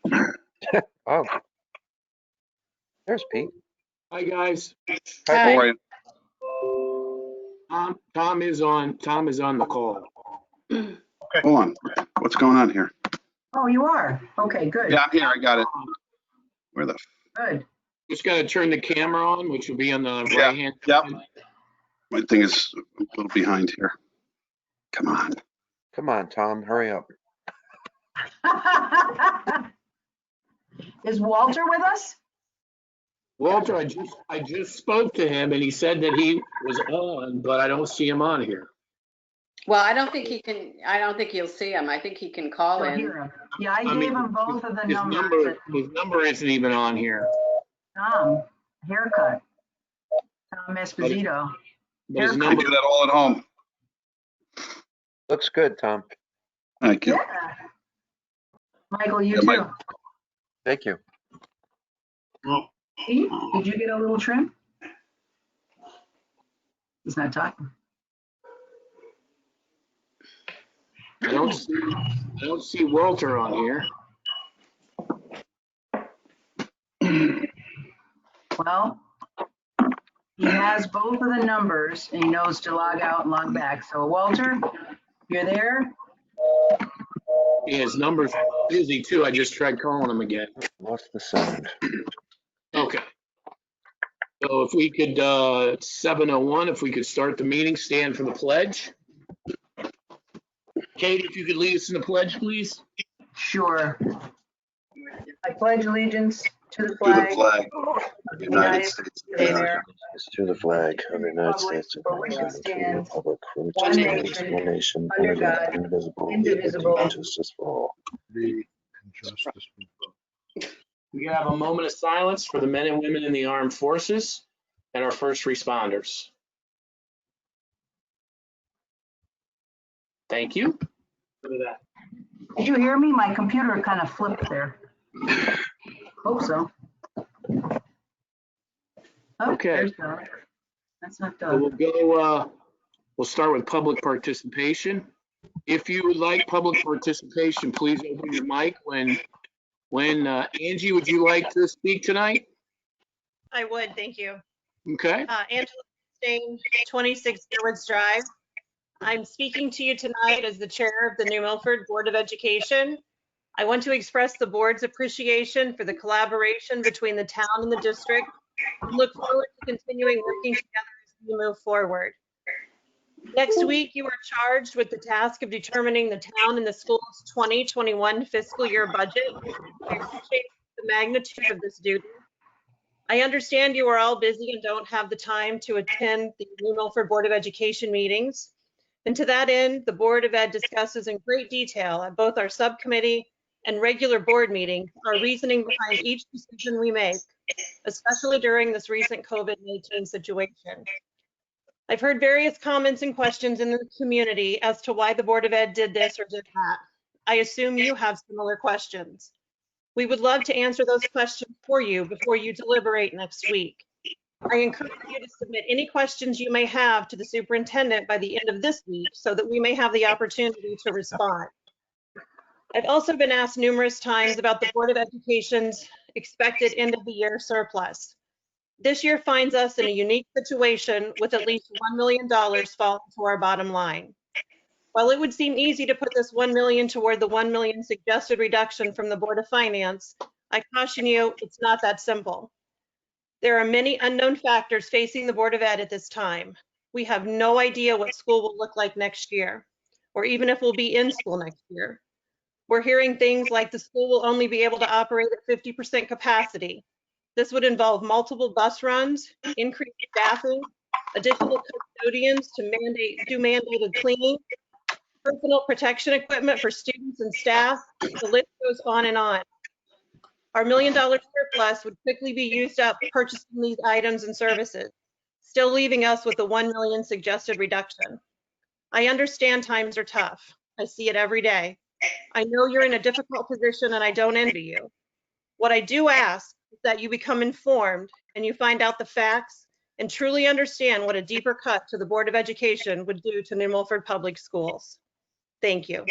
Oh, there's Pete. Hi, guys. Hi. How are you? Tom is on the call. Hold on. What's going on here? Oh, you are? Okay, good. Yeah, I'm here. I got it. Where the? Good. Just got to turn the camera on, which will be on the Yeah, right hand. yep. My thing is a little behind here. Come on. Come on, Tom, hurry up. Is Walter with us? Walter, I just spoke to him and he said that he was on, but I don't see him on here. Well, I don't think he can, I don't think you'll see him. I think he can call You'll in. hear him. Yeah, I mean, gave him both of the His numbers. number isn't even on here. Tom, haircut. Tom Esposito. But his I number, do that all at home. Looks good, Tom. Thank you. Yeah. Michael, you Yeah, too. Mike. Thank you. Pete, did you get a little trim? He's not talking. I don't see Walter on here. Well, he has both of the numbers and he knows to log out and log back. So Walter, you're there? Yeah, his number's busy too. I just tried calling him again. Lost the sound. Okay. So if we could, 7:01, if we could start the meeting, stand for the pledge. Katie, if you could lead us in the pledge, please. Sure. I pledge allegiance to the To the flag flag of the United States of America. To the flag of the United States of for which it America, to the stands, republic for which one it stands, nation, one nation, under under God, God, indivisible, indivisible. with justice for all. We can have a moment of silence for the men and women in the armed forces and our first responders. Thank you. Look at that. Did you hear me? My computer kind of flipped there. Hope so. Oh, Okay. there's Doug. That's not So Doug. we'll start with public participation. If you would like public participation, please open your mic when Angie, would you like to speak tonight? I would, thank you. Okay. Angela Stain, 26 Deerwoods Drive. I'm speaking to you tonight as the chair of the New Milford Board of Education. I want to express the board's appreciation for the collaboration between the town and the district and look forward to continuing working together as we move forward. Next week, you are charged with the task of determining the town and the school's 2021 fiscal year budget. I appreciate the magnitude of this duty. I understand you are all busy and don't have the time to attend the New Milford Board of Education meetings. And to that end, the Board of Ed discusses in great detail at both our subcommittee and regular board meetings our reasoning behind each decision we make, especially during this recent COVID-19 situation. I've heard various comments and questions in the community as to why the Board of Ed did this or did that. I assume you have similar questions. We would love to answer those questions for you before you deliberate next week. I encourage you to submit any questions you may have to the superintendent by the end of this week so that we may have the opportunity to respond. I've also been asked numerous times about the Board of Education's expected end of the year surplus. This year finds us in a unique situation with at least $1 million falling to our bottom line. While it would seem easy to put this $1 million toward the $1 million suggested reduction from the Board of Finance, I caution you, it's not that simple. There are many unknown factors facing the Board of Ed at this time. We have no idea what school will look like next year, or even if we'll be in school next year. We're hearing things like the school will only be able to operate at 50% capacity. This would involve multiple bus runs, increased staffing, additional custodians to do mandated cleaning, personal protection equipment for students and staff. The list goes on and on. Our $1 million surplus would quickly be used up purchasing these items and services, still leaving us with the $1 million suggested reduction. I understand times are tough. I see it every day. I know you're in a difficult position and I don't envy you. What I do ask is that you become informed and you find out the facts and truly understand what a deeper cut to the Board of Education would do to New Milford Public Schools. Thank you.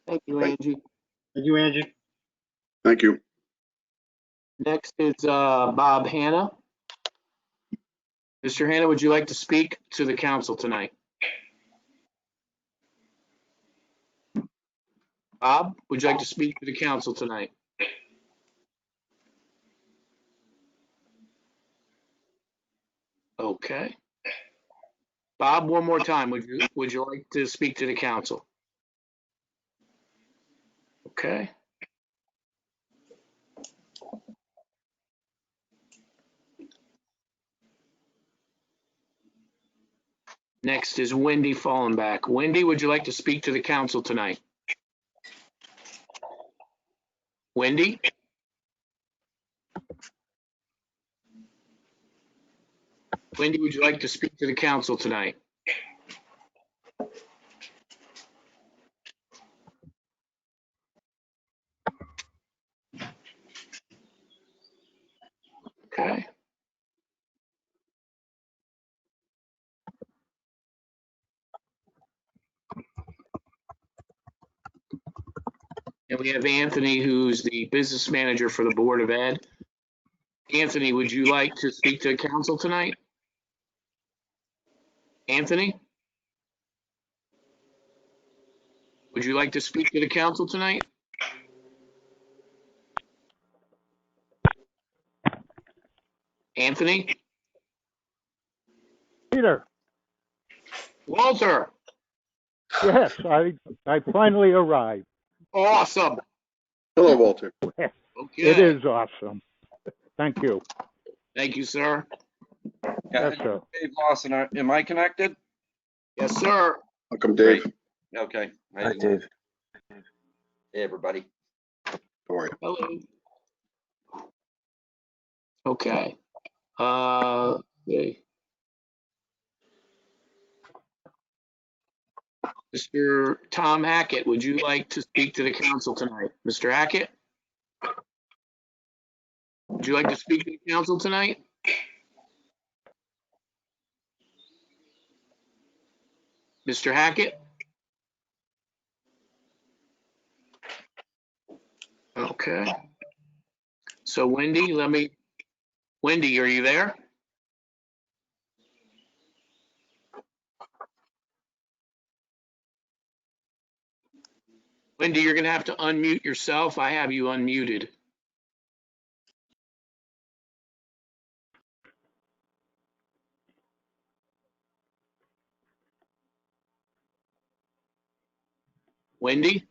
Thank you, Angie. Thank you, Angie. Thank you. Next is Bob Hanna. Mr. Hanna, would you like to speak to the council tonight? Bob, would you like to speak to the council tonight? Okay. Bob, one more time, would you like to speak to the council? Okay. Next is Wendy Fallenbach. Wendy, would you like to speak to the council tonight? Wendy? Wendy, would you like to speak to the council tonight? Okay. And we have Anthony, who's the business manager for the Board of Ed. Anthony, would you like to speak to the council tonight? Anthony? Would you like to speak to the council tonight? Anthony? Peter, Walter? yes, I finally arrived. Awesome. Hello, Walter. Okay. It is awesome. Thank you. Thank you, sir. Yes, sir. Dave Lawson, am I connected? Yes, sir. Welcome, Dave. Okay. Hi, Dave. Hey, everybody. How are you? Hello. Okay. Okay. Mr. Tom Hackett, would you like to speak to the council tonight? Mr. Hackett? Would you like to speak to the council tonight? Mr. Hackett? Okay. So Wendy, Wendy, are you there? Wendy, you're gonna have to unmute yourself. I have you unmuted. Wendy?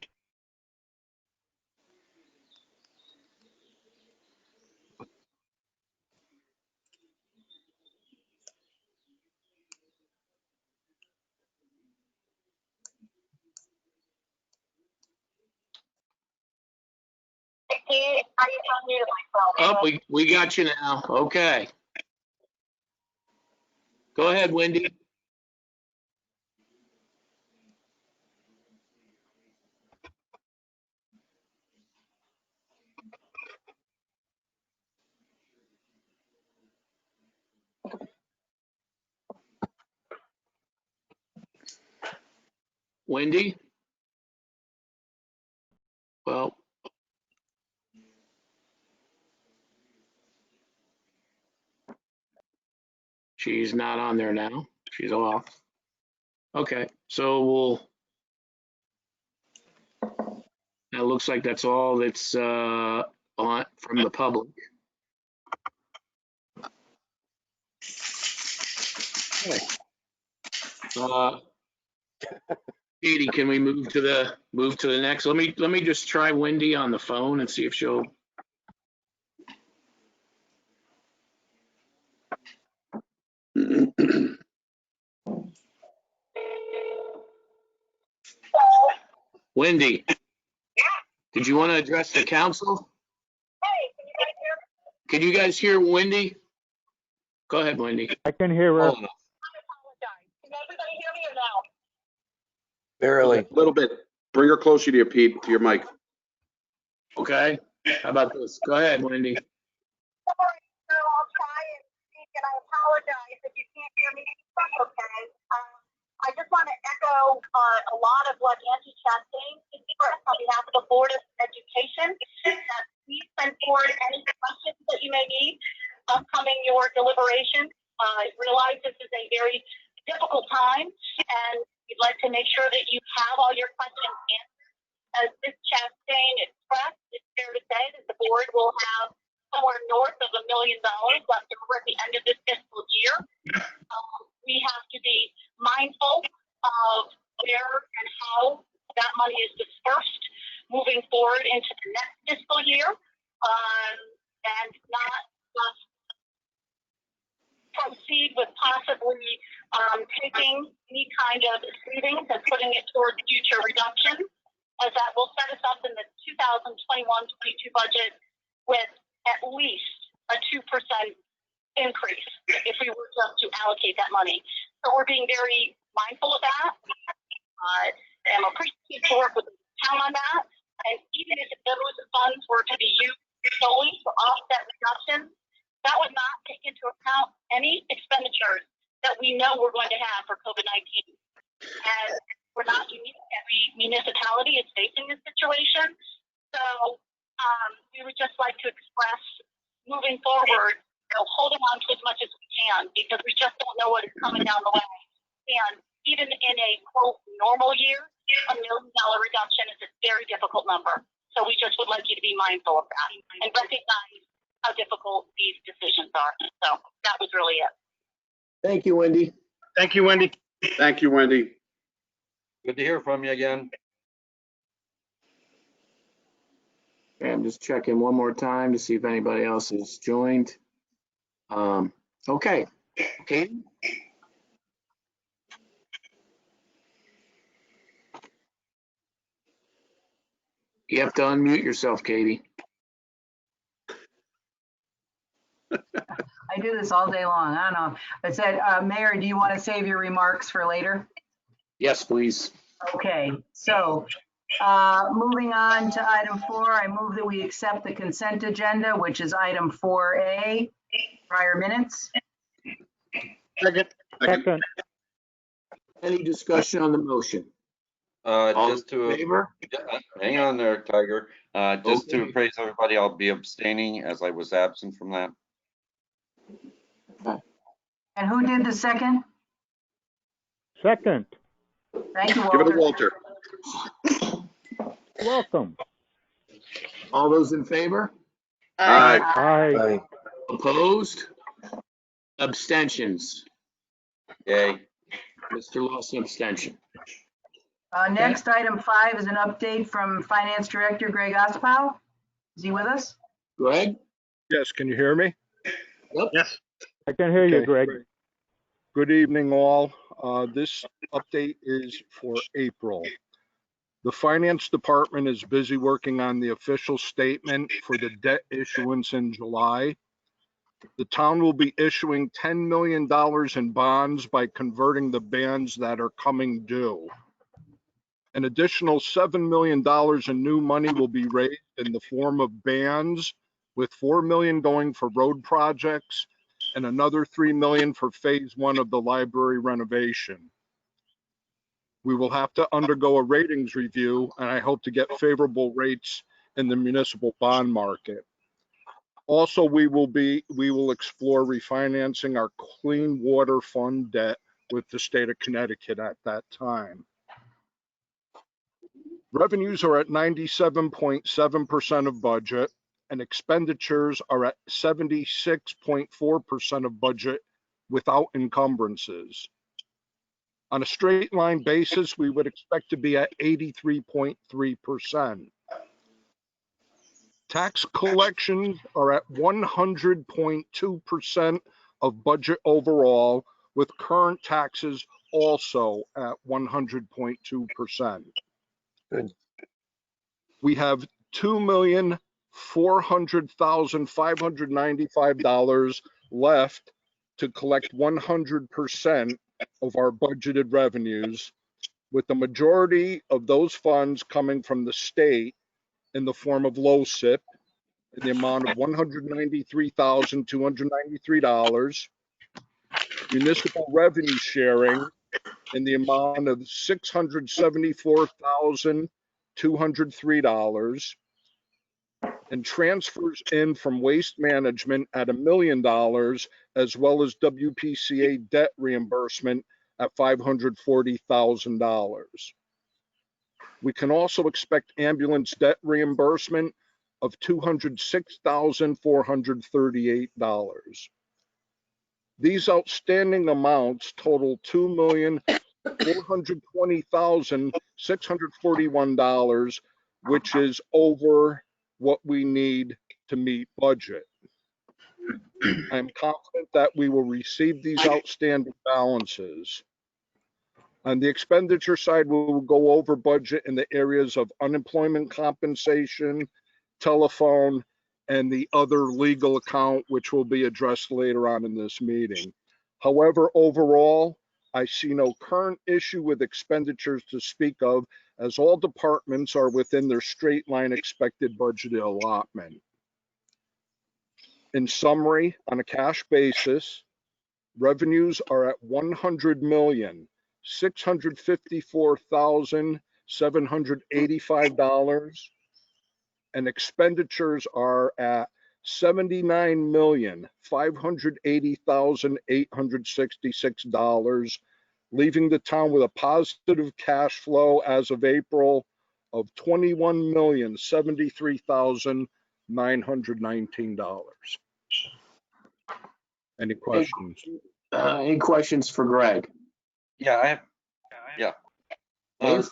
Oh, we got you now. Okay. Go ahead, Wendy. Wendy? Well, she's not on there now. She's off. Okay, so that looks like that's all that's on from the public. Okay. Katie, can we move to the next? Let me just try Wendy on the phone and see if she'll. Wendy, did you want to address the council? Can you guys hear Wendy? Go ahead, Wendy. I can hear her. Hold on. Barely. A little bit. Bring her closer to you, Pete, to your mic. Okay. How about this? Go ahead, Wendy. Sorry, so I'll try and speak, and I apologize if you can't hear me. That's okay. I just want to echo a lot of what Angie Chastain is express on behalf of the Board of Education that please send forward any questions that you may need upcoming your deliberation. I realize this is a very difficult time, and we'd like to make sure that you have all your questions answered. As Ms. Chastain expressed, it's fair to say that the board will have somewhere north of $1 million left over at the end of this fiscal year. We have to be mindful of where and how that money is dispersed moving forward into the next fiscal year, and not just proceed with possibly taking any kind of savings and putting it towards future reductions, as that will set us up in the 2021-22 budget with at least a 2% increase if we were just to allocate that money. So we're being very mindful of that. I'm appreciative to work with the town on that. And even if those funds were to be used solely to offset reductions, that would not take into account any expenditures that we know we're going to have for COVID-19. And we're not unique. Every municipality is facing this situation. So we would just like to express moving forward, holding on to as much as we can, because we just don't know what is coming down the way. And even in a quote normal year, $1 million reduction is a very difficult number. So we just would like you to be mindful of that and recognize how difficult these decisions are. So that was really it. Thank you, Wendy. Thank you, Wendy. Thank you, Wendy. Good to hear from you again. Okay, I'm just checking one more time to see if anybody else has joined. Okay, Katie? You have to unmute yourself, Katie. I do this all day long. I don't know. I said, Mayor, do you want to save your remarks for later? Yes, please. Okay, so moving on to item 4, I move that we accept the consent agenda, which is item 4A, prior minutes. Second. Second. Any discussion on the motion? All Just in to, favor? hang on there, Tiger. Just to Okay. appraise everybody, I'll be abstaining as I was absent from that. And who did the second? Second. Thank you, Give it to Walter. Walter. Welcome. All those in favor? Aye. Aye. Aye. Opposed? Abstentions? Yay. Mr. Lawson, abstention. Next, item 5 is an update from Finance Director Greg Ospow. Is he with us? Greg? Yes, can you hear me? Yep. Yes. I can hear you, Okay. Greg. Good evening, all. This update is for April. The Finance Department is busy working on the official statement for the debt issuance in July. The town will be issuing $10 million in bonds by converting the bonds that are coming due. An additional $7 million in new money will be raised in the form of bonds, with $4 million going for road projects and another $3 million for phase 1 of the library renovation. We will have to undergo a ratings review, and I hope to get favorable rates in the municipal bond market. Also, we will explore refinancing our Clean Water Fund debt with the state of Connecticut at that time. Revenues are at 97.7% of budget, and expenditures are at 76.4% of budget without encumbrances. On a straight line basis, we would expect to be at 83.3%. Tax collections are at 100.2% of budget overall, with current taxes also at 100.2%. Good. We have $2,400,595 left to collect 100% of our budgeted revenues, with the majority of those funds coming from the state in the form of LoSIP in the amount of $193,293, municipal revenue sharing in the amount of $674,000 $203, and transfers in from waste management at $1 million, as well as WPCA debt reimbursement at $540,000. We can also expect ambulance debt reimbursement of $206,438. These outstanding amounts total $2,420,641, which is over what we need to meet budget. I am confident that we will receive these outstanding balances. On the expenditure side, we will go over budget in the areas of unemployment compensation, telephone, and the other legal account, which will be addressed later on in this meeting. However, overall, I see no current issue with expenditures to speak of, as all departments are within their straight line expected budget allotment. In summary, on a cash basis, revenues are at $100,654,785, and expenditures are at $79,580,866, leaving the town with a positive cash flow as of April of $21,073,919. Any questions? Any questions for Greg? Yeah, I have, yeah. Dave?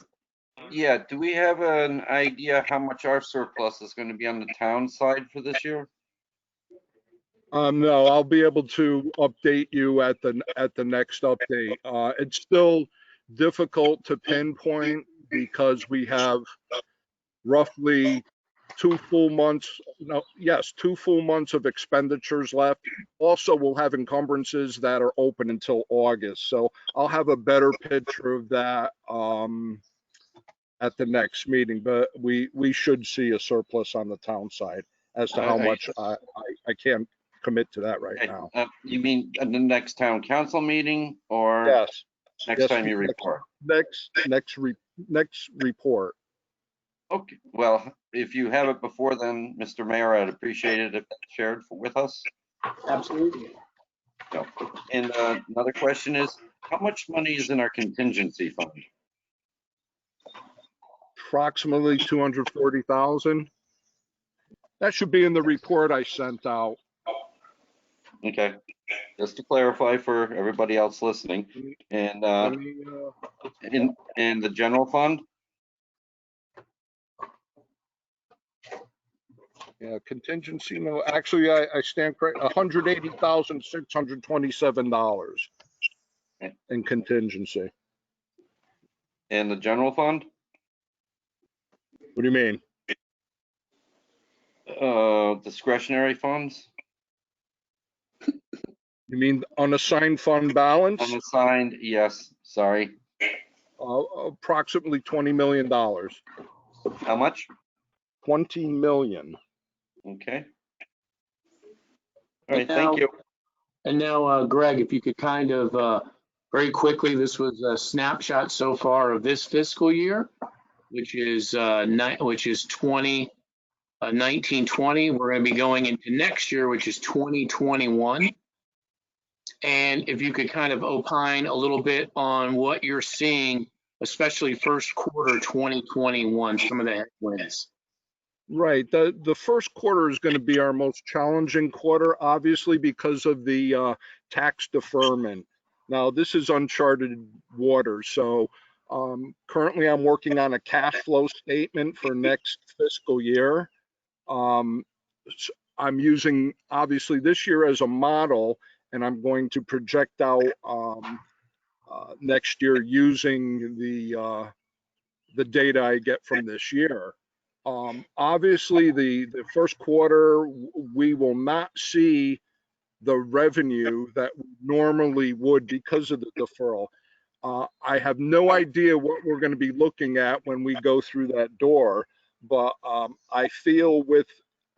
Yeah, do we have an idea how much our surplus is going to be on the town side for this year? No, I'll be able to update you at the next update. It's still difficult to pinpoint because we have roughly 2 full months, no, yes, 2 full months of expenditures left. Also, we'll have encumbrances that are open until August. So I'll have a better picture of that at the next meeting, but we should see a surplus on the town side. As to how much, I can't commit to that right now. You mean at the next town council meeting or Yes. next time you report? Next report. Okay, well, if you have it before then, Mr. Mayor, I'd appreciate it if shared with us. Absolutely. So, and another question is, how much money is in our contingency fund? Approximately 240,000. That should be in the report I sent out. Okay, just to clarify for everybody else listening, and in the general fund? Yeah, contingency, no, actually, I stand correct, $180,627 in contingency. And the general fund? What do you mean? Discretionary funds? You mean unassigned fund balance? Unassigned, yes, sorry. Approximately $20 million. How much? 20 million. Okay. All right, thank you. And now, Greg, if you could kind of, very quickly, this was a snapshot so far of this fiscal year, which is 1920. We're going to be going into next year, which is 2021. And if you could kind of opine a little bit on what you're seeing, especially first quarter 2021, some of the headwinds. Right. The first quarter is going to be our most challenging quarter, obviously, because of the tax deferment. Now, this is uncharted waters. So currently, I'm working on a cash flow statement for next fiscal year. I'm using, obviously, this year as a model, and I'm going to project out next year using the data I get from this year. Obviously, the first quarter, we will not see the revenue that we normally would because of the deferral. I have no idea what we're going to be looking at when we go through that door, but I feel with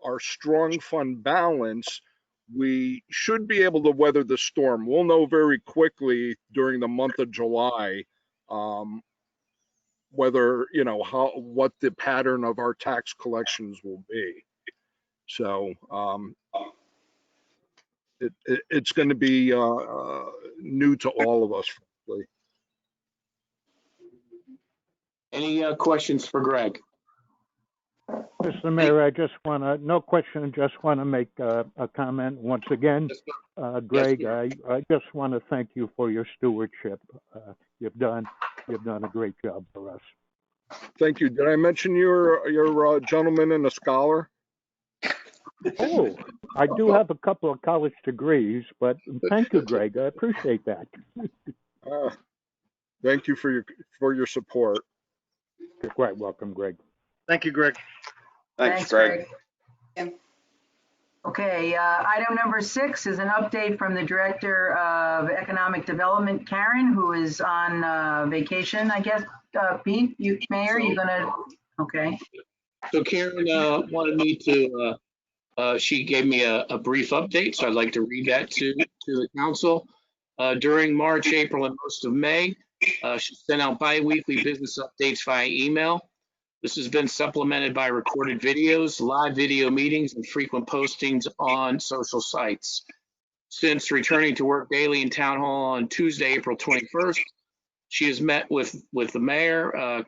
our strong fund balance, we should be able to weather the storm. We'll know very quickly during the month of July whether, what the pattern of our tax collections will be. So it's going to be new to all of us, frankly. Any questions for Greg? Mr. Mayor, I just want to, no question, just want to make a comment once again. Greg, Yes, I just want to thank you for your stewardship. You've done a great job for us. Thank you. Did I mention you're a gentleman and a scholar? Oh, I do have a couple of college degrees, but thank you, Greg. I appreciate that. Thank you for your support. You're quite welcome, Greg. Thank you, Greg. Thanks, Greg. Okay, item number 6 is an update from the Director of Economic Development, Karen, who is on vacation, I guess. Pete, Mayor, you gonna, okay. So Karen wanted me to, she gave me a brief update, so I'd like to read that to the council. During March, April, and most of May, she sent out bi-weekly business updates via email. This has been supplemented by recorded videos, live video meetings, and frequent postings on social sites. Since returning to work daily in Town Hall on Tuesday, April 21st, she has met with the mayor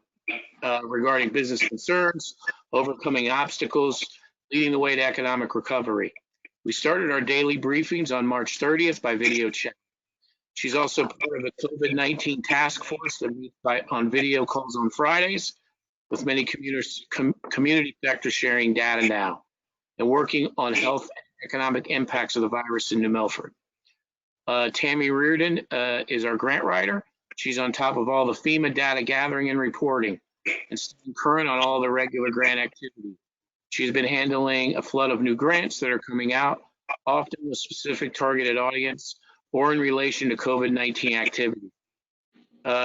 regarding business concerns, overcoming obstacles, leading the way to economic recovery. We started our daily briefings on March 30th by video chat. She's also part of the COVID-19 task force that meets on video calls on Fridays, with many community sectors sharing data now and working on health and economic impacts of the virus in New Milford. Tammy Reardon is our grant writer. She's on top of all the FEMA data gathering and reporting and staying current on all the regular grant activity. She's been handling a flood of new grants that are coming out, often with specific targeted audience or in relation to COVID-19 activity.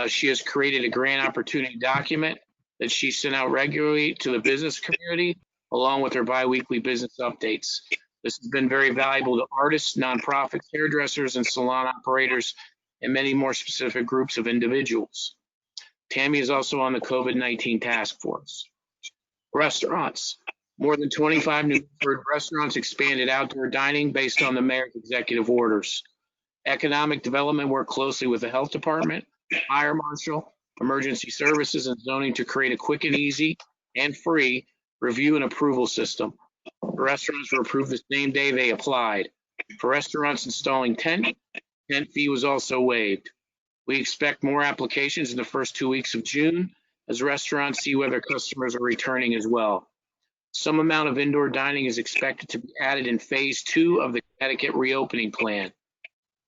She has created a grant opportunity document that she sent out regularly to the business community, along with her biweekly business updates. This has been very valuable to artists, nonprofits, hairdressers, and salon operators, and many more specific groups of individuals. Tammy is also on the COVID-19 task force. Restaurants. More than 25 New Milford restaurants expanded outdoor dining based on the mayor's executive orders. Economic development worked closely with the health department, fire marshal, emergency services, and zoning to create a quick and easy and free review and approval system. The restaurants were approved the same day they applied. For restaurants installing tent fee was also waived. We expect more applications in the first 2 weeks of June as restaurants see whether customers are returning as well. Some amount of indoor dining is expected to be added in phase 2 of the Connecticut reopening plan.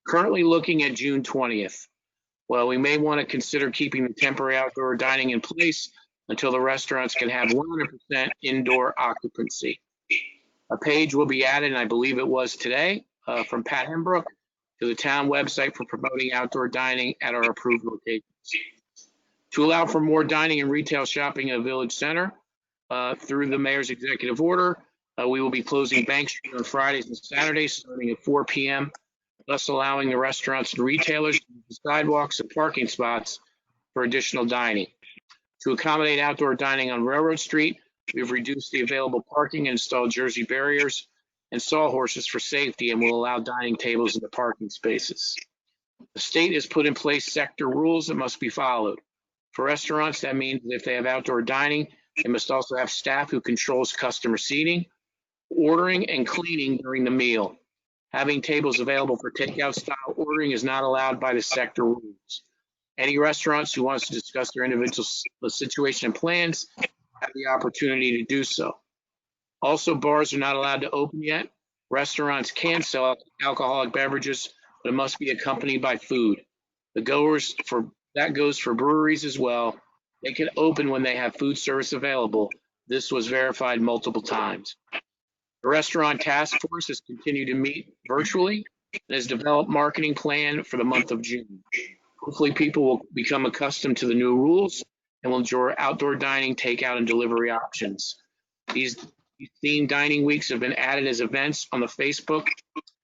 Currently looking at June 20th. Well, we may want to consider keeping the temporary outdoor dining in place until the restaurants can have 100% indoor occupancy. A page will be added, and I believe it was today, from Pat Hembrook to the town website for promoting outdoor dining at our approved locations. To allow for more dining and retail shopping at Village Center, through the mayor's executive order, we will be closing Bank Street on Fridays and Saturdays starting at 4 p.m., thus allowing the restaurants and retailers to use the sidewalks and parking spots for additional dining. To accommodate outdoor dining on Railroad Street, we've reduced the available parking and installed Jersey barriers and sawhorses for safety and will allow dining tables in the parking spaces. The state has put in place sector rules that must be followed. For restaurants, that means that if they have outdoor dining, they must also have staff who controls customer seating, ordering, and cleaning during the meal. Having tables available for takeout style ordering is not allowed by the sector rules. Any restaurants who wants to discuss their individual situation and plans have the opportunity to do so. Also, bars are not allowed to open yet. Restaurants can sell alcoholic beverages, but it must be accompanied by food. That goes for breweries as well. They can open when they have food service available. This was verified multiple times. The restaurant task force has continued to meet virtually and has developed marketing plan for the month of June. Hopefully people will become accustomed to the new rules and will enjoy outdoor dining, takeout, and delivery options. These themed dining weeks have been added as events on the Facebook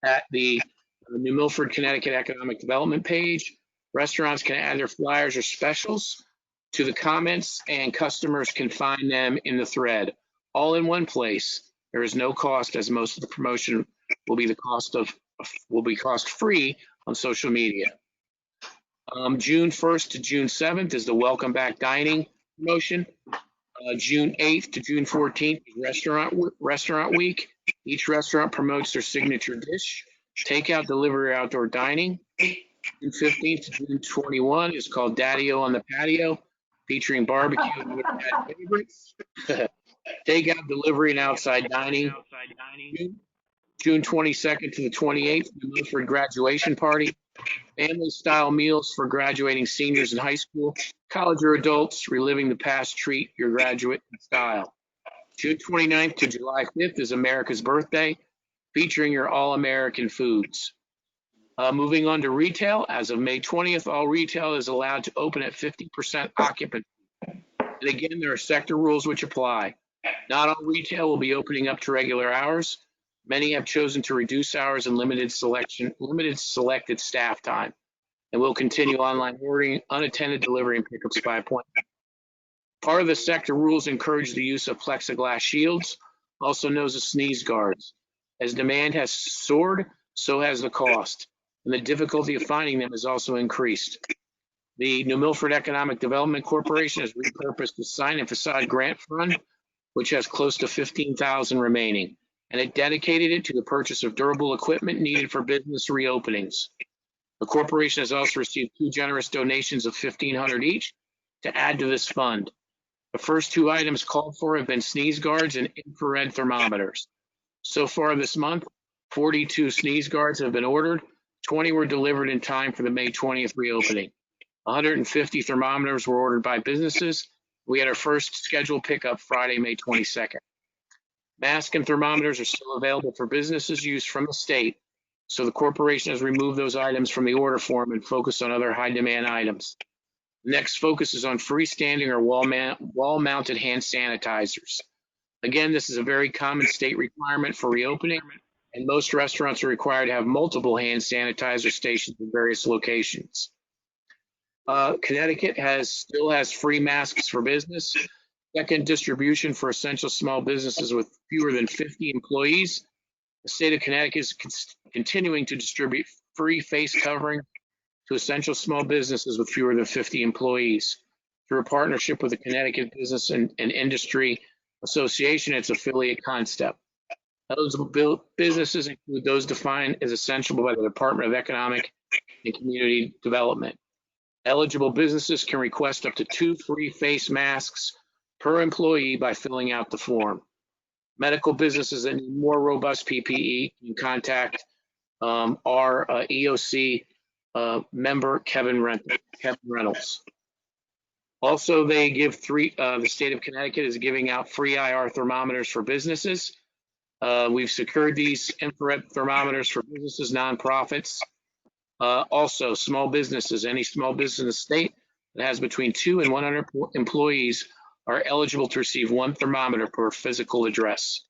at the New Milford, Connecticut Economic Development page. Restaurants can add their flyers or specials to the comments, and customers can find them in the thread, all in one place. There is no cost, as most of the promotion will be cost free on social media. June 1st to June 7th is the Welcome Back Dining promotion. June 8th to June 14th is Restaurant Week. Each restaurant promotes their signature dish. Takeout, delivery, outdoor dining. June 15th to June 21 is called Daddy-O on the Patio, featuring barbecue and other dad favorites. Takeout, delivery, and outside dining. June 22nd to the 28th, the Milford Graduation Party. Family-style meals for graduating seniors in high school, college, or adults. Reliving the past, treat your graduate in style. June 29th to July 5th is America's Birthday, featuring your all-American foods. Moving on to retail, as of May 20th, all retail is allowed to open at 50% occupancy. And again, there are sector rules which apply. Not all retail will be opening up to regular hours. Many have chosen to reduce hours and limited selected staff time, and will continue online ordering, unattended delivery, and pickups by appointment. Part of the sector rules encourage the use of plexiglass shields, also known as sneeze guards. As demand has soared, so has the cost, and the difficulty of finding them has also increased. The New Milford Economic Development Corporation has repurposed the Sign and Facade Grant Fund, which has close to $15,000 remaining, and it dedicated it to the purchase of durable equipment needed for business reopenings. The corporation has also received 2 generous donations of $1,500 each to add to this fund. The first 2 items called for have been sneeze guards and infrared thermometers. So far this month, 42 sneeze guards have been ordered. 20 were delivered in time for the May 20th reopening. 150 thermometers were ordered by businesses. We had our first scheduled pickup Friday, May 22nd. Masks and thermometers are still available for businesses used from the state, so the corporation has removed those items from the order form and focused on other high-demand items. The next focus is on freestanding or wall-mounted hand sanitizers. Again, this is a very common state requirement for reopening, and most restaurants are required to have multiple hand sanitizer stations in various locations. Connecticut still has free masks for business. Second distribution for essential small businesses with fewer than 50 employees. The state of Connecticut is continuing to distribute free face covering to essential small businesses with fewer than 50 employees. Through a partnership with the Connecticut Business and Industry Association, its affiliate Concept. Eligible businesses include those defined as essential by the Department of Economic and Community Development. Eligible businesses can request up to 2 free face masks per employee by filling out the form. Medical businesses that need more robust PPE can contact our EOC member, Kevin Reynolds. Also, they give the state of Connecticut is giving out free IR thermometers for businesses. We've secured these infrared thermometers for businesses, nonprofits. Also, small businesses, any small business in the state that has between 2 and 100 employees are eligible to receive 1 thermometer per physical address.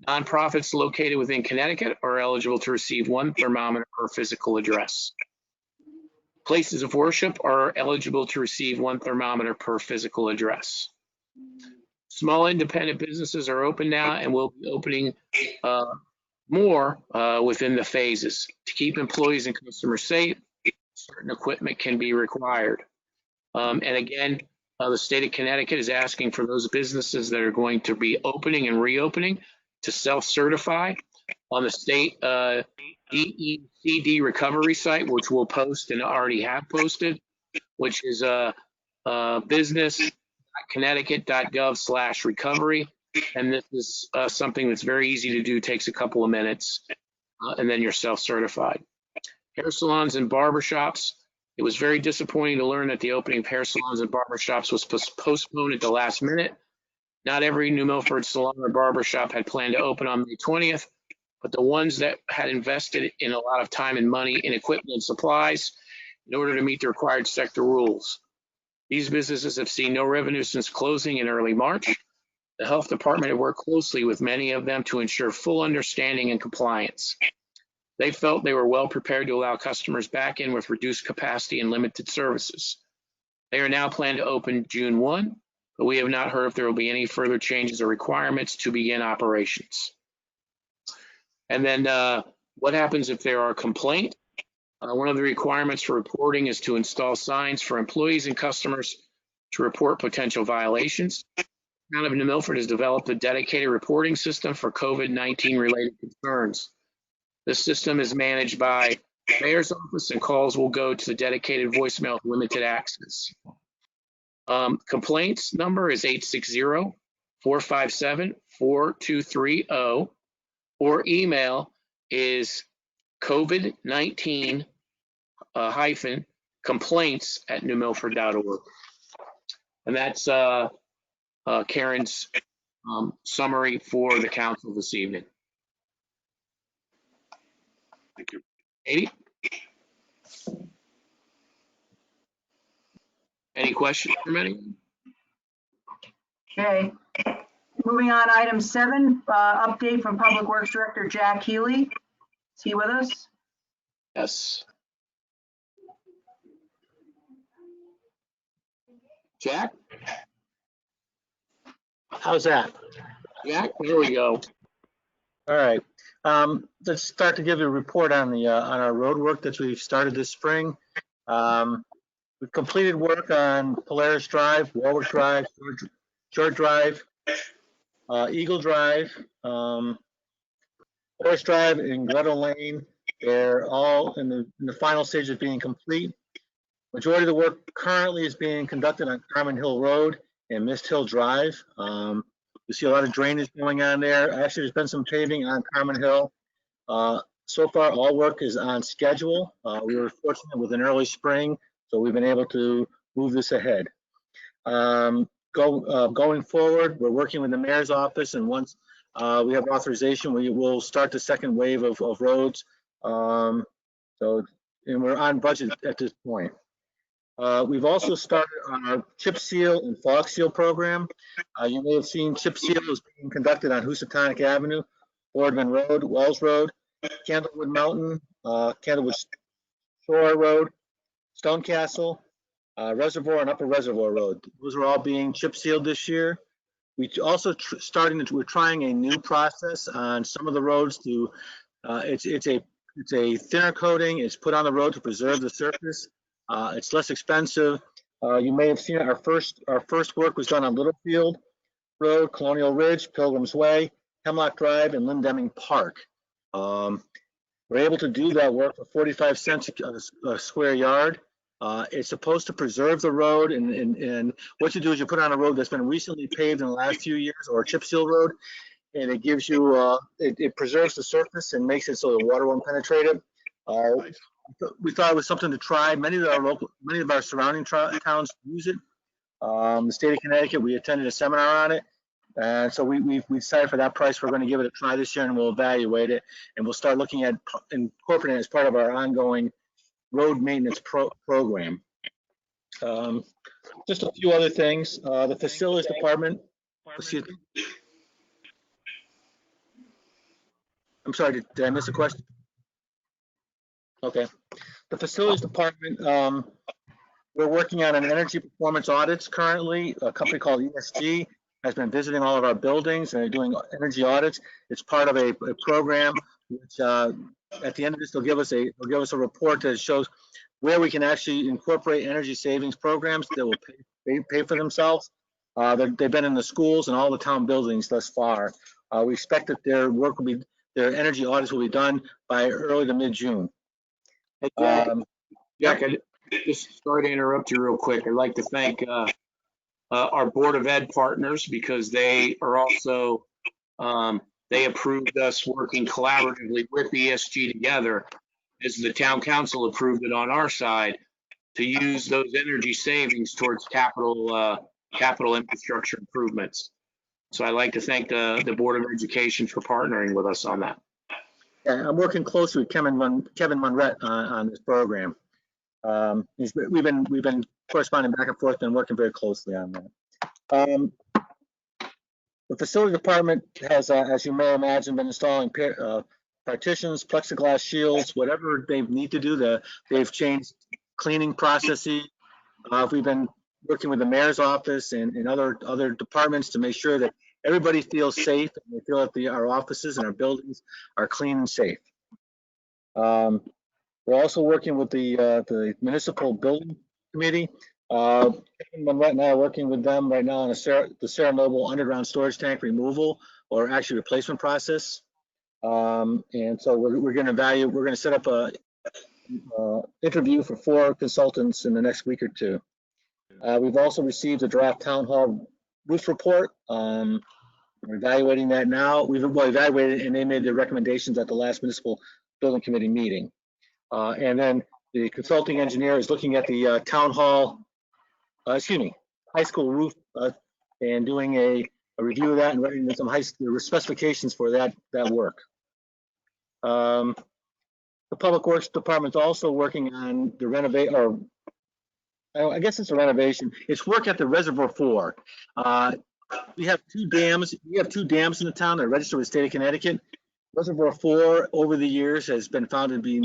Nonprofits located within Connecticut are eligible to receive 1 thermometer per physical address. Places of worship are eligible to receive 1 thermometer per physical address. Small independent businesses are open now and will be opening more within the phases. To keep employees and customers safe, certain equipment can be required. And again, the state of Connecticut is asking for those businesses that are going to be opening and reopening to self-certify on the state DECD recovery site, which we'll post and already have posted, which is business.connecticut.gov/recovery. And this is something that's very easy to do, takes a couple of minutes, and then you're self-certified. Hair salons and barbershops. It was very disappointing to learn that the opening of hair salons and barbershops was postponed at the last minute. Not every New Milford salon or barbershop had planned to open on May 20th, but the ones that had invested in a lot of time and money in equipment and supplies in order to meet the required sector rules. These businesses have seen no revenue since closing in early March. The health department had worked closely with many of them to ensure full understanding and compliance. They felt they were well prepared to allow customers back in with reduced capacity and limited services. They are now planned to open June 1, but we have not heard if there will be any further changes or requirements to begin operations. And then what happens if there are complaints? One of the requirements for reporting is to install signs for employees and customers to report potential violations. The Town of New Milford has developed a dedicated reporting system for COVID-19 related concerns. This system is managed by the Mayor's office, and calls will go to the dedicated voicemail with limited access. Complaints number is 860-457-4230, or email is COVID-19 -complaints@newmilford.org. And that's Karen's summary for the council this evening. Thank you. Katie? Any questions from anyone? Okay. Moving on, item 7, update from Public Works Director Jack Healy. Is he with us? Yes. Jack? How's that? Jack, there we go. All right. Let's start to give you a report on the on our road work that we've started this spring. We've completed work on Polaris Drive, Warwick Drive, Short Drive, Eagle Drive, Forest Drive, and Grotto Lane. They're all in the final stage of being complete. Majority of the work currently is being conducted on Carmen Hill Road and Mist Hill Drive. You see a lot of drainage going on there. Actually, there's been some paving on Carmen Hill. So far, all work is on schedule. We were fortunate with an early spring, so we've been able to move this ahead. Going forward, we're working with the mayor's office, and once we have authorization, we will start the second wave of roads. And we're on budget at this point. We've also started on our chip seal and fog seal program. You may have seen chip seal is being conducted on Housatonic Avenue, Boardman Road, Wells Road, Candlewood Mountain, Candlewood Shore Road, Stone Castle, Reservoir, and Upper Reservoir Road. Those are all being chip sealed this year. We also we're trying a new process on some of the roads to, it's a thinner coating. It's put on the road to preserve the surface. It's less expensive. You may have seen our first work was done on Littlefield Road, Colonial Ridge, Pilgrim's Way, Hemlock Drive, and Lynn Deming Park. We're able to do that work for 45 cents a square yard. It's supposed to preserve the road, and what you do is you put on a road that's been recently paved in the last few years, or a chip seal road, and it gives you, it preserves the surface and makes it so the water won't penetrate it. We thought it was something to try. Many of our surrounding towns use it. The state of Connecticut, we attended a seminar on it. And so we decided for that price, we're going to give it a try this year, and we'll evaluate it. And we'll start looking at incorporating it as part of our ongoing road maintenance program. Just a few other things. The facilities department, excuse me. I'm sorry, did I miss a question? Okay. The facilities department, we're working on an energy performance audits currently. A company called ESG has been visiting all of our buildings, and they're doing energy audits. It's part of a program which at the end of this, they'll give us a report that shows where we can actually incorporate energy savings programs that will pay for themselves. They've been in the schools and all the town buildings thus far. We expect that their energy audits will be done by early to mid-June. Jack, I just sorry to interrupt you real quick. I'd like to thank our Board of Ed partners, because they are also, they approved us working collaboratively with ESG together, as the town council approved it on our side, to use those energy savings towards capital infrastructure improvements. So I'd like to thank the Board of Education for partnering with us on that. Yeah, I'm working closely with Kevin Munrett on this program. We've been corresponding back and forth and working very closely on that. The facility department has, as you may imagine, been installing partitions, plexiglass shields, whatever they need to do. They've changed cleaning processes. We've been working with the mayor's office and other departments to make sure that everybody feels safe and they feel that our offices and our buildings are clean and safe. We're also working with the municipal building committee. I'm right now working with them right now on the Sarah Noble underground storage tank removal or actually replacement process. And so we're going to set up a interview for 4 consultants in the next week or 2. We've also received a draft town hall roof report. We're evaluating that now. We've evaluated and they made the recommendations at the last municipal building committee meeting. And then the consulting engineer is looking at the high school roof and doing a review of that and writing some the specifications for that work. The Public Works Department's also working on the renovate, or I guess it's a renovation. It's work at the Reservoir 4. We have 2 dams. We have 2 dams in the town that are registered with the state of Connecticut. Reservoir 4 over the years has been found to be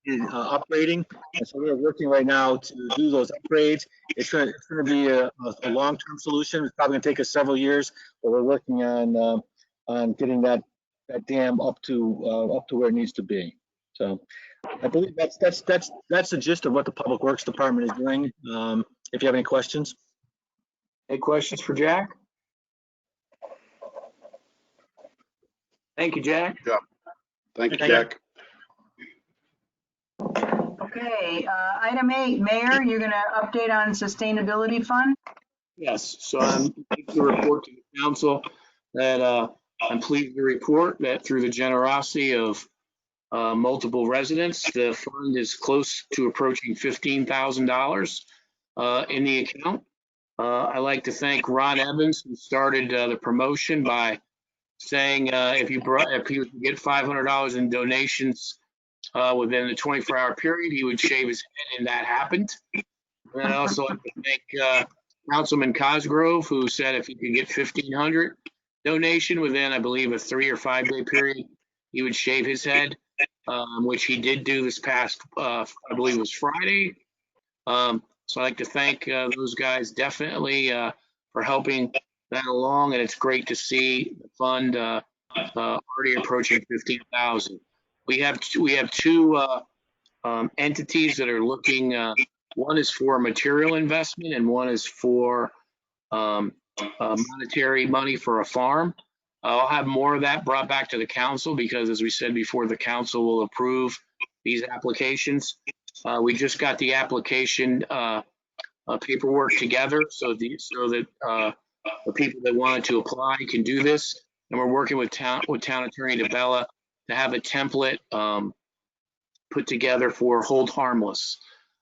upgrading, and so we're working right now to do those upgrades. It's going to be a long-term solution. It's probably going to take us several years, but we're working on getting that dam up to where it needs to be. So I believe that's the gist of what the Public Works Department is doing. If you have any questions. Any questions for Jack? Thank you, Jack. Yeah. Thank you, Jack. Okay, item 8, Mayor, you're going to update on sustainability fund? Yes, so I'm pleased to report to the council that I'm pleased to report that through the generosity of multiple residents, the fund is close to approaching $15,000 in the account. I'd like to thank Ron Evans, who started the promotion by saying if he would get $500 in donations within the 24-hour period, he would shave his head, and that happened. And I'd also like to thank Councilman Cosgrove, who said if he could get 1,500 donation within, I believe, a 3 or 5 day period, he would shave his head, which he did do this past, I believe it was Friday. So I'd like to thank those guys definitely for helping that along, and it's great to see the fund already approaching 15,000. We have 2 entities that are looking. One is for material investment, and one is for monetary money for a farm. I'll have more of that brought back to the council because, as we said before, the council will approve these applications. We just got the application paperwork together so that the people that wanted to apply can do this. And we're working with Town Attorney DeBella to have a template put together for hold harmless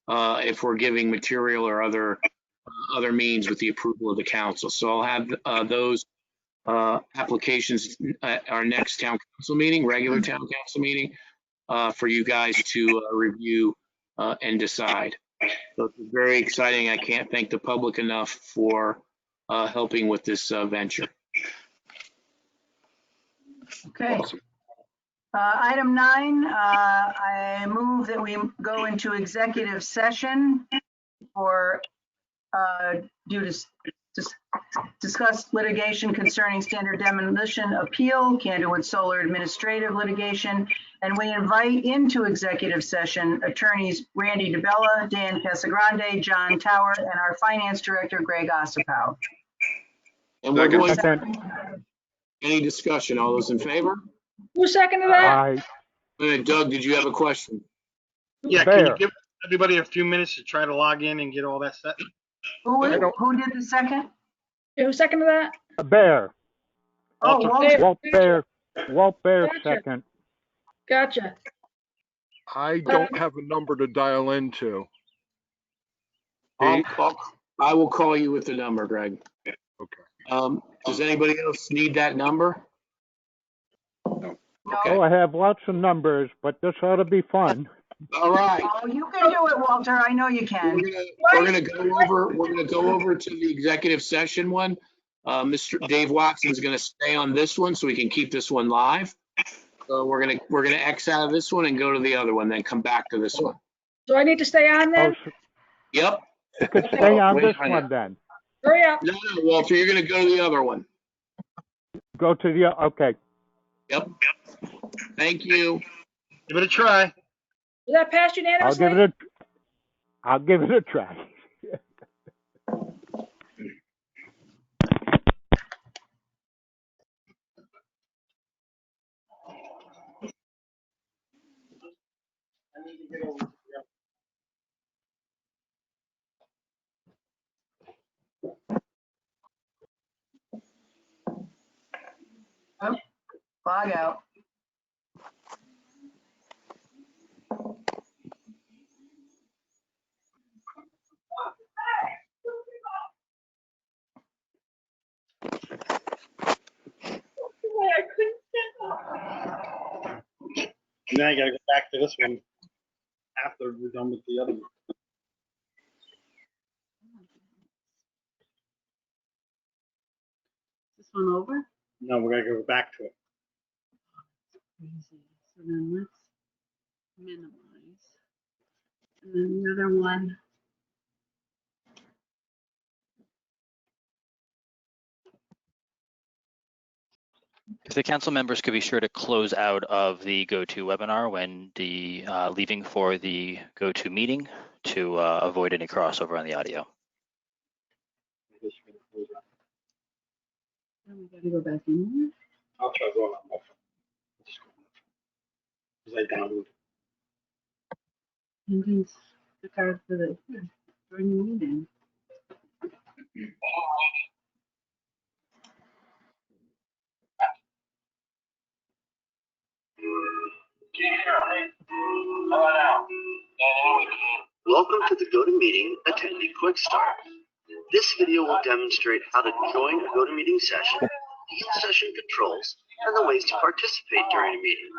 if we're giving material or other means with the approval of the council. So I'll have those applications at our next town council meeting, regular town council meeting, for you guys to review and decide. So it's very exciting. I can't thank the public enough for helping with this venture. Okay. Awesome. Item 9, I move that we go into executive session for due to discuss litigation concerning standard demolition appeal, Candlewood Solar administrative litigation, and we invite into executive session attorneys Randy DeBella, Dan Casagrande, John Tower, and our finance director, Greg Ossipow. And we're going Second. any discussion? All those in favor? Who seconded that? Aye. Doug, did you have a question? Yeah, can you Bear. give everybody a few minutes to try to log in and get all that set? Who did the second? Who seconded that? Bear. Oh, Walter. Walt Bear Gotcha. second. Gotcha. I don't have a number to dial into. I will call you with the number, Greg. Okay. Does anybody else need that number? No. Oh, I have lots of numbers, but this ought to be fun. All right. Oh, you can do it, Walter. I know you can. We're gonna go over to the executive session one. Mr. Dave Watson's gonna stay on this one so we can keep this one live. So we're gonna X out of this one and go to the other one, then come back to this one. Do I need to stay on Oh, then? Yep. You could stay on Wait, this hang one on. then. Hurry up. No, Walter, you're going to go to the other one. Go to the, okay. Yep. Thank you. Give it a try. Did that pass unanimously? I'll give it a try. Log out. Now I gotta go back to this one after we're done with the other one. This one over? No, we're gonna go back to it. Crazy. So then let's minimize. And then the other one. If the council members could be sure to close out of the GoTo webinar when leaving for the GoTo meeting to avoid any crossover on the audio. Then we gotta go back in I'll try going on my phone. Because I downloaded. there. And then the card for the, during the meeting. Welcome to the GoToMeeting Attendee Quick Start. This video will demonstrate how to join a GoToMeeting session, the session controls, and the ways to participate during a meeting.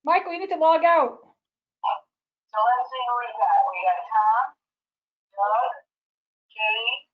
Michael, you need to log out. So let's see who we got. We got Tom, Doug, Katie,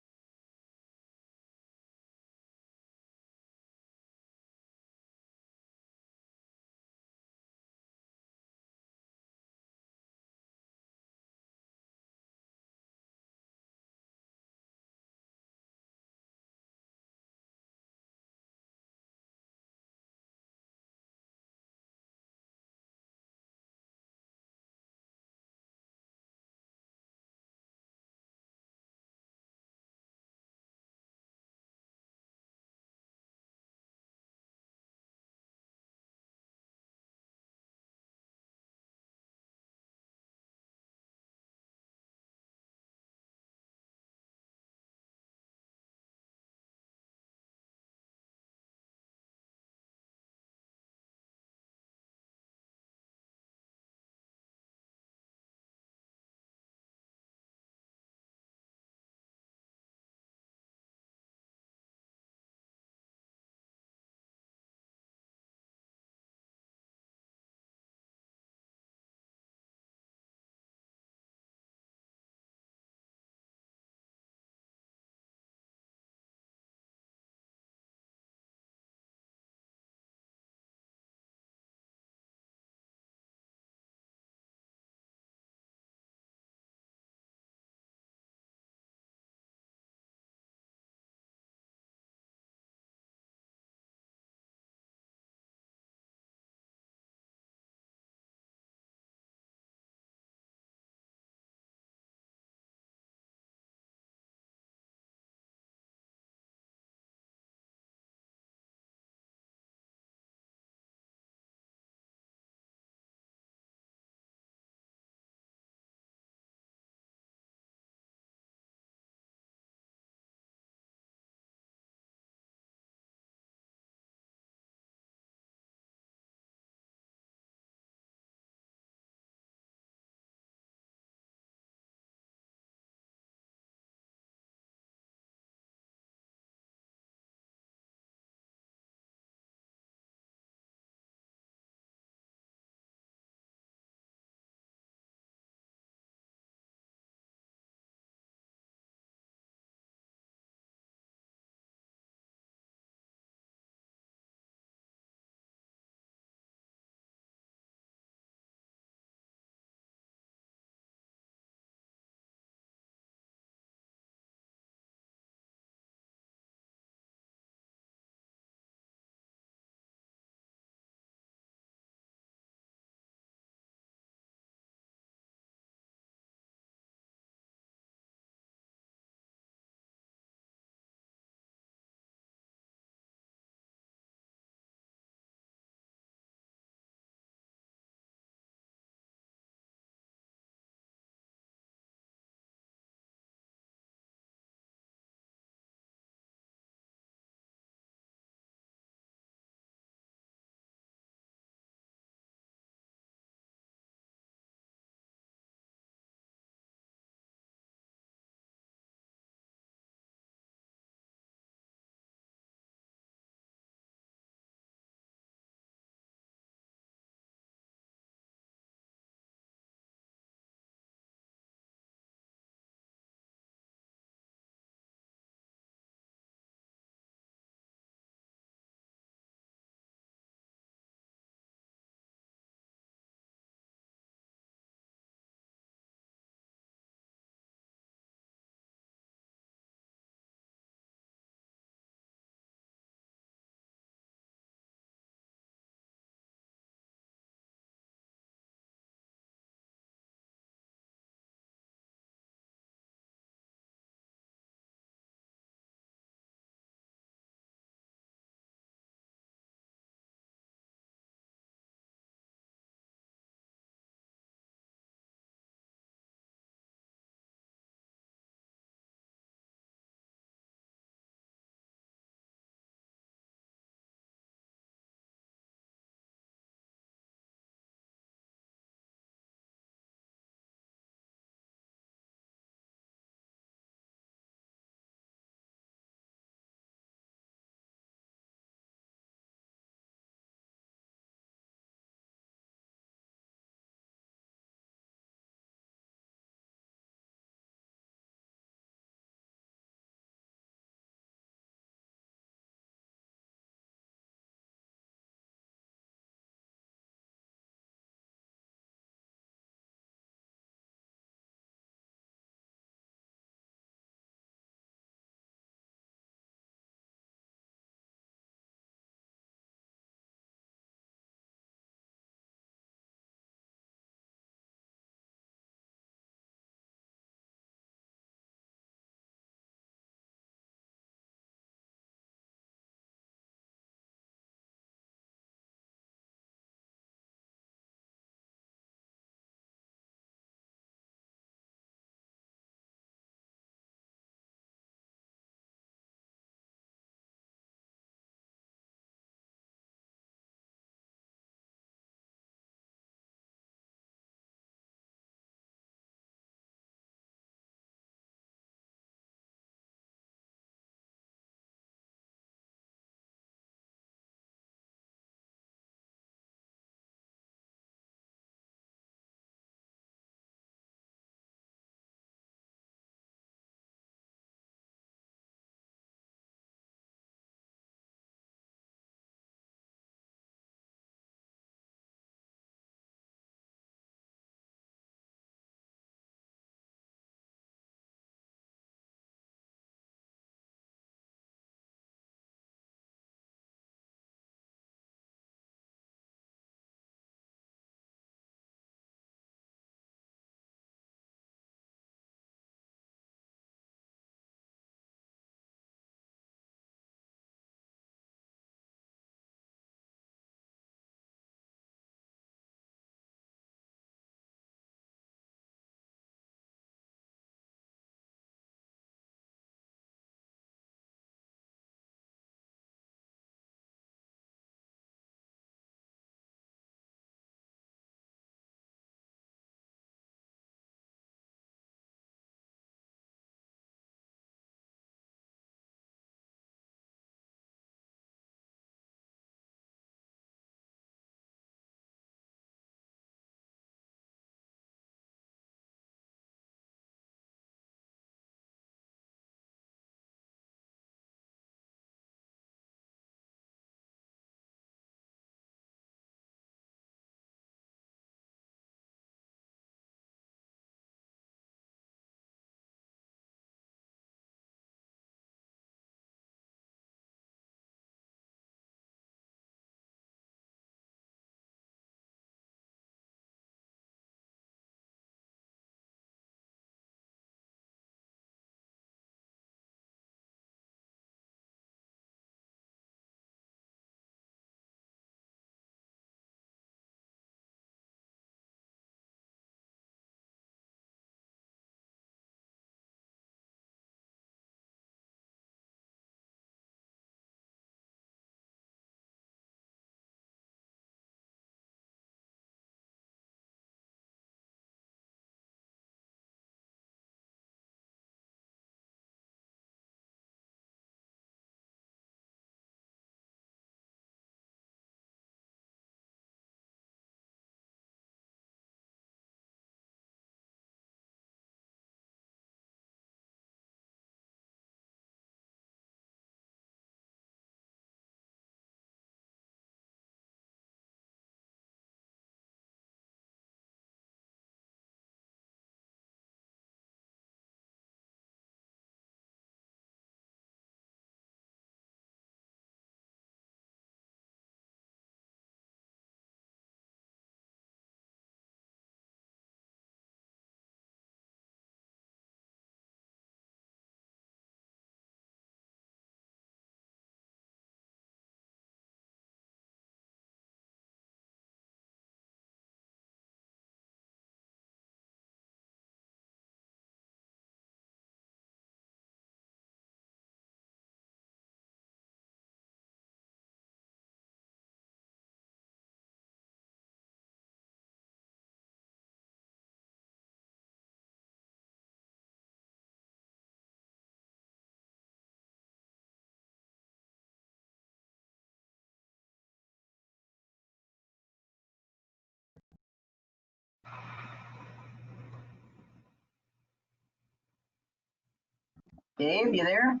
Dave, you there?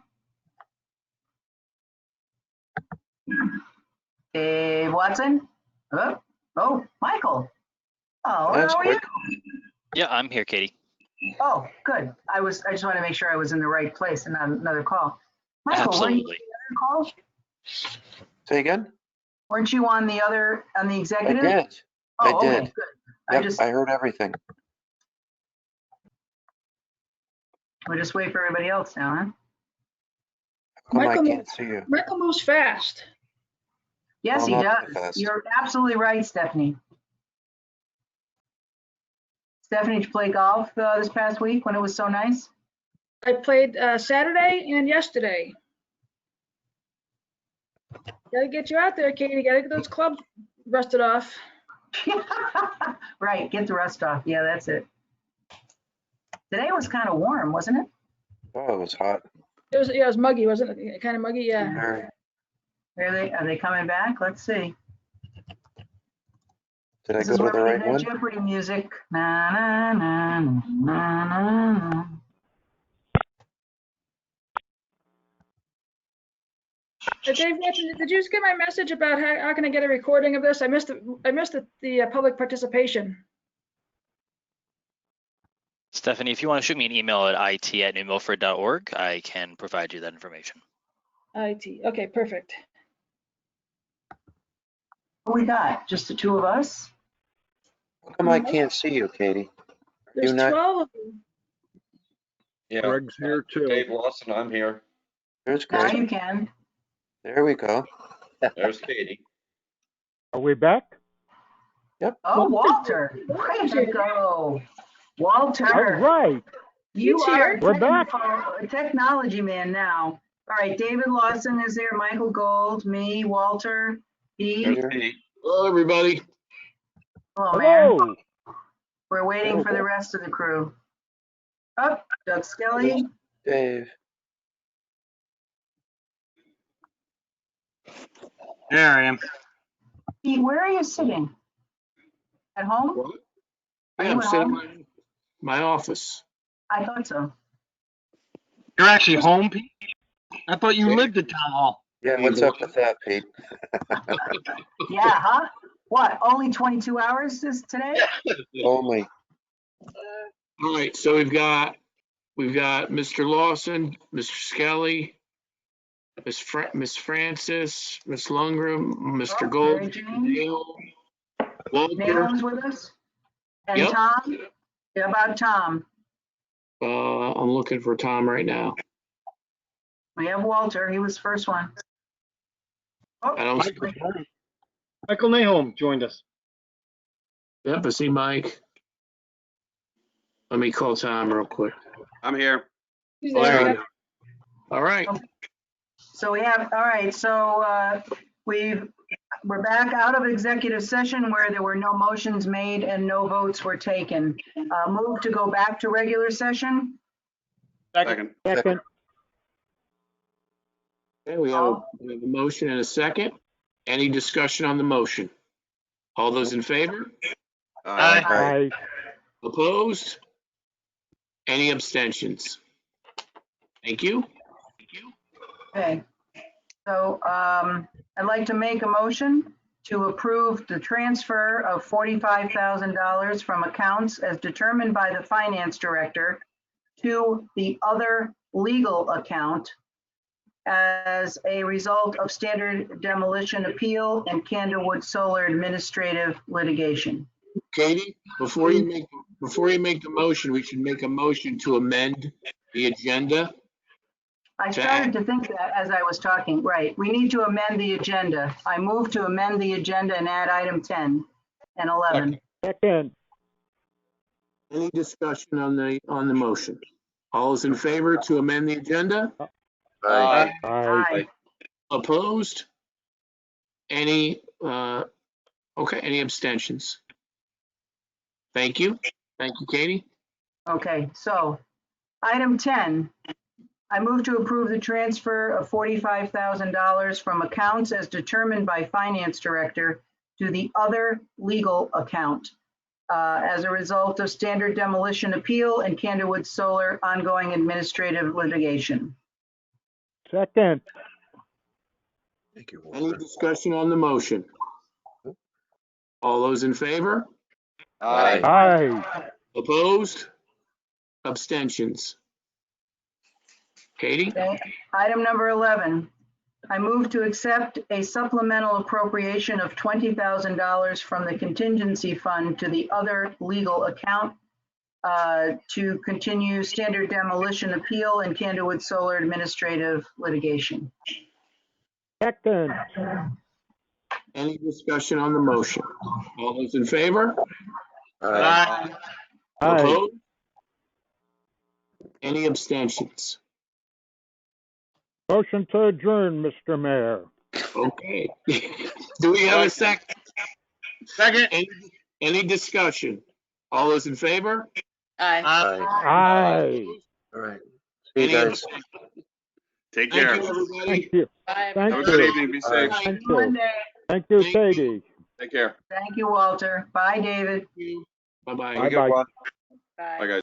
Dave Watson? Oh, Michael. Oh, That's how are you? quick. Yeah, I'm here, Katie. Oh, good. I just want to make sure I was in the right place and not another call. Michael, weren't you on Absolutely. the other call? Say again? Weren't you on the I executive? did. I Oh, did. okay, good. Yep, I heard everything. We'll just wait for everybody else now, huh? How come I Michael, can't see you? Michael moves fast. Yes, Oh, he not does. that fast. You're absolutely right, Stephanie. Stephanie, did you play golf this past week when it was so nice? I played Saturday and yesterday. Gotta get you out there, Katie. Gotta get those clubs rusted off. Right, get the rust off. Yeah, that's it. Today was kind of warm, wasn't it? Oh, it was hot. It was muggy, wasn't it? Kind of muggy, yeah. Very. Are they coming back? Let's see. Did I This go is to where the we right get that one? Jeopardy music. Na, na, na, na, na, na. Dave Watson, did you just get my message about how can I get a recording of this? I missed the public participation. Stephanie, if you want to shoot me an email at it@newmilford.org, I can provide you that information. IT. Okay, perfect. What we got? Just the two of us? How come I can't see you, Katie? There's You not? 12 of them. Yeah. Greg's here too. Dave Lawson, I'm here. There's Now Greg. you can. There we go. There's Katie. Are we back? Oh, Walter. Way to go. Walter. All right. You He's are here. We're back. a technology man now. All right, David Lawson is there, Michael Gold, me, Walter, Pete. There's Pete. Hello, everybody. Hello, man. Hello. We're waiting for the rest of the crew. Up, Doug Skelly. Dave. There I am. Pete, where are you sitting? At home? What? Are Yeah, you I'm at sitting home? in my office. I thought so. You're actually home, Pete? I thought you lived at town hall. Yeah, what's up with that, Pete? Yeah, huh? What, only 22 hours this today? Only. All right, so we've got Mr. Lawson, Mr. Skelly, Miss Francis, Miss Lundgren, Mr. Oh, Gold, Mary Mr. Jane. Dale, Walter. Naomi's with us? And Yep. Tom? Yeah, about Tom. I'm looking for Tom right now. We have Walter, he was the first one. Oh, I don't. Michael Nahom joined us. Yep, I see Mike. Let me call Tom real quick. I'm here. He's There there. we go. All right. So we have, all right, so we're back out of executive session where there were no motions made and no votes were taken. Move to go back to regular session. Second. Second. Okay, we have a motion and a second. Any discussion on the motion? All those in favor? Aye. Aye. Opposed? Any abstentions? Thank you. Okay. So I'd like to make a motion to approve the transfer of $45,000 from accounts as determined by the finance director to the other legal account as a result of standard demolition appeal and Candlewood Solar administrative litigation. Katie, before you make the motion, we should make a motion to amend the agenda. I started to think that as I was talking, right. We need to amend the agenda. I move to amend the agenda and add item 10 and 11. Second. Any discussion on the motion? All is in favor to amend the agenda? Aye. Aye. Opposed? Any, any abstentions? Thank you. Thank you, Katie. Okay, so item 10, I move to approve the transfer of $45,000 from accounts as determined by finance director to the other legal account as a result of standard demolition appeal and Candlewood Solar ongoing administrative litigation. Second. Thank you, Any Walter. discussion on the motion? All those in favor? Aye. Aye. Opposed? Abstentions? Katie? Okay. Item number 11, I move to accept a supplemental appropriation of $20,000 from the contingency fund to the other legal account to continue standard demolition appeal and Candlewood Solar administrative litigation. Second. Any discussion on the motion? All those in favor? Aye. Aye. Opposed? Any abstentions? Motion to adjourn, Mr. Mayor. Okay. Do we have a second? Second. Any discussion? All those in favor? Aye. Aye. Aye. All right. See you Any guys. abstentions? Take Thank care. you, everybody. Thank you. Bye. Thank Have a good you. evening. Be safe. Thank you. Monday. Thank you, Thank you. Katie. Take care. Thank you, Walter. Bye, David. Bye-bye. Bye-bye. Bye. Bye, guys.